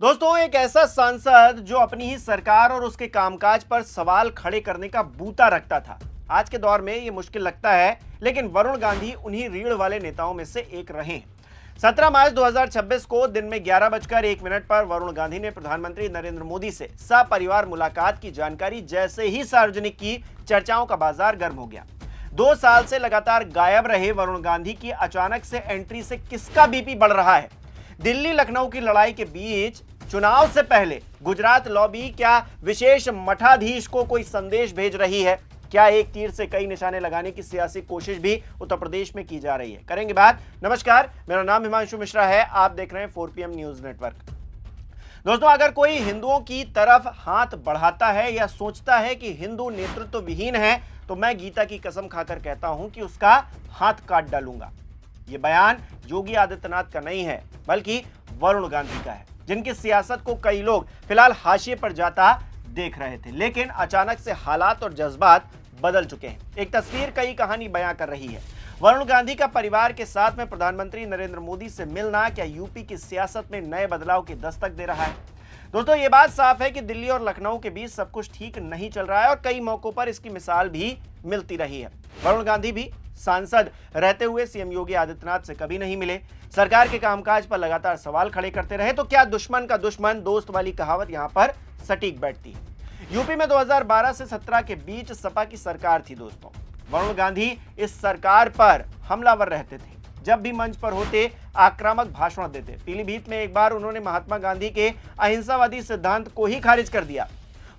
दोस्तों, एक ऐसा सांसद जो अपनी ही सरकार और उसके कामकाज पर सवाल खड़े करने का बूता रखता था, आज के दौर में ये मुश्किल लगता है, लेकिन वरुण गांधी उन्हीं रीढ़ वाले नेताओं में से एक रहे हैं। 17 मार्च 2026 को दिन में 11:01 पर वरुण गांधी ने प्रधानमंत्री नरेंद्र मोदी से सपरिवार मुलाकात की जानकारी जैसे ही सार्वजनिक की, चर्चाओं का बाजार गर्म हो गया। 2 साल से लगातार गायब रहे वरुण गांधी की अचानक से एंट्री से किसका बीपी बढ़ रहा है? दिल्ली लखनऊ की लड़ाई के बीच चुनाव से पहले गुजरात लॉबी क्या विशेष मठाधीश को कोई संदेश भेज रही है? क्या एक तीर से कई निशाने लगाने की सियासी कोशिश भी उत्तर प्रदेश में की जा रही है? करेंगे बात। नमस्कार, मेरा नाम हिमांशु मिश्रा है, आप देख रहे हैं 4PM न्यूज नेटवर्क। दोस्तों, अगर कोई हिंदुओं की तरफ हाथ बढ़ाता है या सोचता है कि हिंदू नेतृत्व विहीन है, तो मैं गीता की कसम खाकर कहता हूं कि उसका हाथ काट डालूंगा। यह बयान योगी आदित्यनाथ का नहीं है, बल्कि वरुण गांधी का है, जिनकी सियासत को कई लोग फिलहाल हाशिए पर जाता देख रहे थे, लेकिन अचानक से हालात और जज्बात बदल चुके हैं। एक तस्वीर कई कहानी बयां कर रही है। वरुण गांधी का परिवार के साथ में प्रधानमंत्री नरेंद्र मोदी से मिलना क्या यूपी की सियासत में नए बदलाव की दस्तक दे रहा है? दोस्तों, ये बात साफ है कि दिल्ली और लखनऊ के बीच सब कुछ ठीक नहीं चल रहा है और कई मौकों पर इसकी मिसाल भी मिलती रही है। वरुण गांधी भी सांसद रहते हुए सीएम योगी आदित्यनाथ से कभी नहीं मिले, सरकार के कामकाज पर लगातार सवाल खड़े करते रहे। तो क्या दुश्मन का दुश्मन दोस्त वाली कहावत यहां पर सटीक बैठती है? यूपी में 2012 से 17 के बीच सपा की सरकार थी। दोस्तों, वरुण गांधी इस सरकार पर हमलावर रहते थे। जब भी मंच पर होते, आक्रामक भाषण देते। पीलीभीत में एक बार उन्होंने महात्मा गांधी के अहिंसावादी सिद्धांत को ही खारिज कर दिया।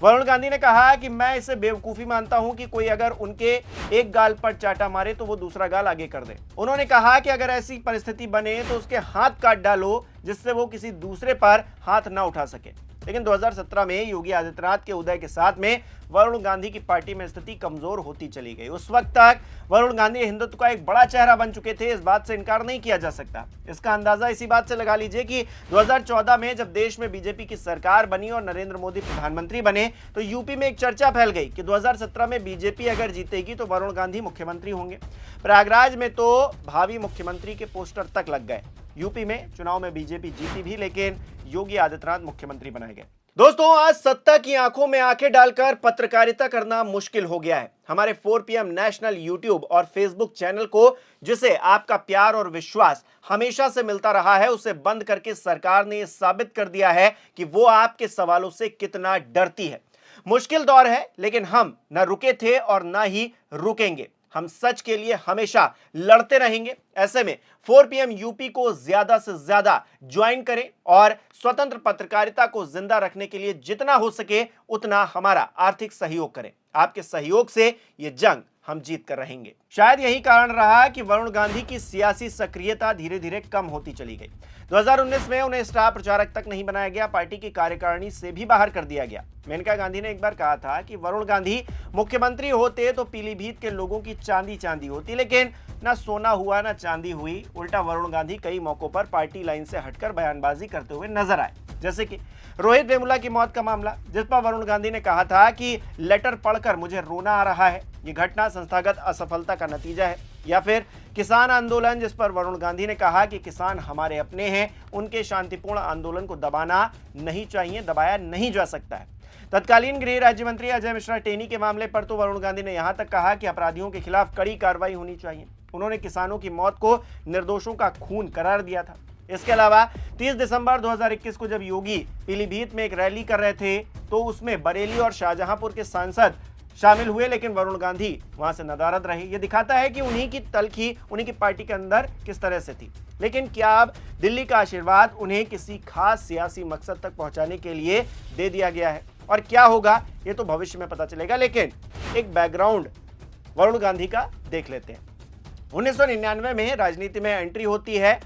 वरुण गांधी ने कहा कि मैं इसे बेवकूफी मानता हूं कि कोई अगर उनके एक गाल पर चाटा मारे तो वो दूसरा गाल आगे कर दे। उन्होंने कहा कि अगर ऐसी परिस्थिति बने तो उसके हाथ काट डालो, जिससे वो किसी दूसरे पर हाथ ना उठा सके। लेकिन 2017 में योगी आदित्यनाथ के उदय के साथ में वरुण गांधी की पार्टी में स्थिति कमजोर होती चली गई। उस वक्त तक वरुण गांधी हिंदुत्व का एक बड़ा चेहरा बन चुके थे, इस बात से इनकार नहीं किया जा सकता। इसका अंदाजा इसी बात से लगा लीजिए कि 2014 में जब देश में बीजेपी की सरकार बनी और नरेंद्र मोदी प्रधानमंत्री बने, तो यूपी में एक चर्चा फैल गई कि 2017 में बीजेपी अगर जीतेगी तो वरुण गांधी मुख्यमंत्री होंगे। प्रयागराज में तो भावी मुख्यमंत्री के पोस्टर तक लग गए। यूपी में चुनाव में बीजेपी जीती भी, लेकिन योगी आदित्यनाथ मुख्यमंत्री बनाए गए। दोस्तों, आज सत्ता की आंखों में आंखें डालकर पत्रकारिता करना मुश्किल हो गया है। हमारे 4PM नेशनल यूट्यूब और फेसबुक चैनल को, जिसे आपका प्यार और विश्वास हमेशा से मिलता रहा है, उसे बंद करके सरकार ने यह साबित कर दिया है कि वो आपके सवालों से कितना डरती है। मुश्किल दौर है, लेकिन हम न रुके थे और न ही रुकेंगे। हम सच के लिए हमेशा लड़ते रहेंगे। ऐसे में 4PM यूपी को ज्यादा से ज्यादा ज्वाइन करें और स्वतंत्र पत्रकारिता को जिंदा रखने के लिए जितना हो सके उतना हमारा आर्थिक सहयोग करें। आपके सहयोग से ये जंग हम जीत कर रहेंगे। शायद यही कारण रहा कि वरुण गांधी की सियासी सक्रियता धीरे धीरे कम होती चली गई। 2019 में उन्हें स्टार प्रचारक तक नहीं बनाया गया, पार्टी की कार्यकारिणी से भी बाहर कर दिया गया। मेनका गांधी ने एक बार कहा था कि वरुण गांधी मुख्यमंत्री होते तो पीलीभीत के लोगों की चांदी चांदी होती, लेकिन ना सोना हुआ ना चांदी हुई। उल्टा वरुण गांधी कई मौकों पर पार्टी लाइन से हटकर बयानबाजी करते हुए नजर आए, जैसे कि रोहित वेमुला की मौत का मामला, जिस पर वरुण गांधी ने कहा था कि लेटर पढ़कर मुझे रोना आ रहा है, ये घटना संस्थागत असफलता का नतीजा है। या फिर किसान आंदोलन, जिस पर वरुण गांधी ने कहा कि किसान हमारे अपने हैं, उनके शांतिपूर्ण आंदोलन को दबाना नहीं चाहिए, दबाया नहीं जा सकता है। तत्कालीन गृह राज्य मंत्री अजय मिश्रा टेनी के मामले पर तो वरुण गांधी ने यहां तक कहा कि अपराधियों के खिलाफ कड़ी कार्रवाई होनी चाहिए। उन्होंने किसानों की मौत को निर्दोषों का खून करार दिया था। इसके अलावा 30 दिसंबर 2021 को जब योगी पीलीभीत में एक रैली कर रहे थे, तो उसमें बरेली और शाहजहांपुर के सांसद शामिल हुए, लेकिन वरुण गांधी वहां से नदारद रहे। यह दिखाता है कि उन्हीं की तलखी उन्हीं की पार्टी के अंदर किस तरह से थी। लेकिन क्या अब दिल्ली का आशीर्वाद उन्हें किसी खास सियासी मकसद तक पहुंचाने के लिए दे दिया गया है? और क्या होगा ये तो भविष्य में पता चलेगा, लेकिन एक बैकग्राउंड वरुण गांधी का देख लेते हैं। 1999 में राजनीति में एंट्री होती है,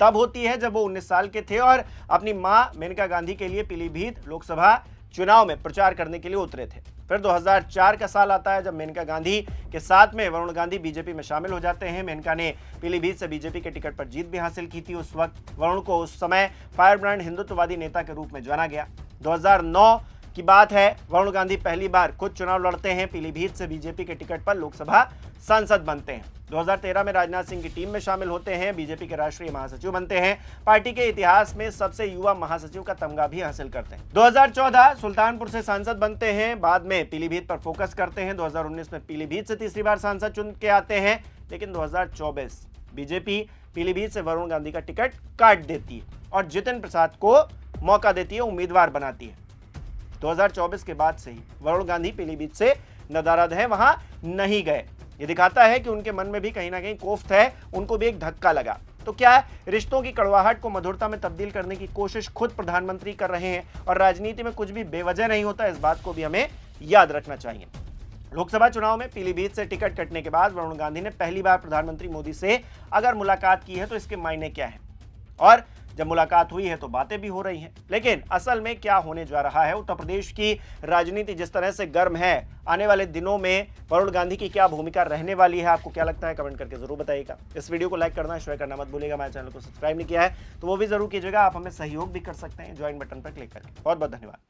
तब होती है जब वो 19 साल के थे और अपनी मां मेनका गांधी के लिए पीलीभीत लोकसभा चुनाव में प्रचार करने के लिए उतरे थे। फिर 2004 का साल आता है, जब मेनका गांधी के साथ में वरुण गांधी बीजेपी में शामिल हो जाते हैं। मेनका ने पीलीभीत से बीजेपी के टिकट पर जीत भी हासिल की थी। उस वक्त वरुण को उस समय फायर ब्रांड हिंदुत्ववादी नेता के रूप में जाना गया। 2009 की बात है। वरुण गांधी पहली बार खुद चुनाव लड़ते हैं, पीलीभीत से बीजेपी के टिकट पर लोकसभा सांसद बनते हैं। 2013 में राजनाथ सिंह की टीम में शामिल होते हैं, बीजेपी के राष्ट्रीय महासचिव बनते हैं, पार्टी के इतिहास में सबसे युवा महासचिव का तमगा भी हासिल करते हैं। 2014 सुल्तानपुर से सांसद बनते हैं, बाद में पीलीभीत पर फोकस करते हैं। 2019 में पीलीभीत से तीसरी बार सांसद चुन के आते हैं, लेकिन 2024 बीजेपी पीलीभीत से वरुण गांधी का टिकट काट देती है और जितिन प्रसाद को मौका देती है, उम्मीदवार बनाती है। 2024 के बाद से ही वरुण गांधी पीलीभीत से नदारद है, वहां नहीं गए। ये दिखाता है कि उनके मन में भी कहीं ना कहीं कोफ्त है, उनको भी एक धक्का लगा। तो क्या रिश्तों की कड़वाहट को मधुरता में तब्दील करने की कोशिश खुद प्रधानमंत्री कर रहे हैं, और राजनीति में कुछ भी बेवजह नहीं होता, इस बात को भी हमें याद रखना चाहिए। लोकसभा चुनाव में पीलीभीत से टिकट कटने के बाद वरुण गांधी ने पहली बार प्रधानमंत्री मोदी से अगर मुलाकात की है तो इसके मायने क्या है, और जब मुलाकात हुई है तो बातें भी हो रही हैं। लेकिन असल में क्या होने जा रहा है, उत्तर प्रदेश की राजनीति जिस तरह से गर्म है, आने वाले दिनों में वरुण गांधी की क्या भूमिका रहने वाली है, आपको क्या लगता है, कमेंट करके जरूर बताइएगा। इस वीडियो को लाइक करना, शेयर करना मत भूलिएगा। हमारे चैनल को सब्सक्राइब नहीं किया है तो वो भी जरूर कीजिएगा। आप हमें सहयोग भी कर सकते हैं ज्वाइन बटन पर क्लिक करके। बहुत बहुत धन्यवाद।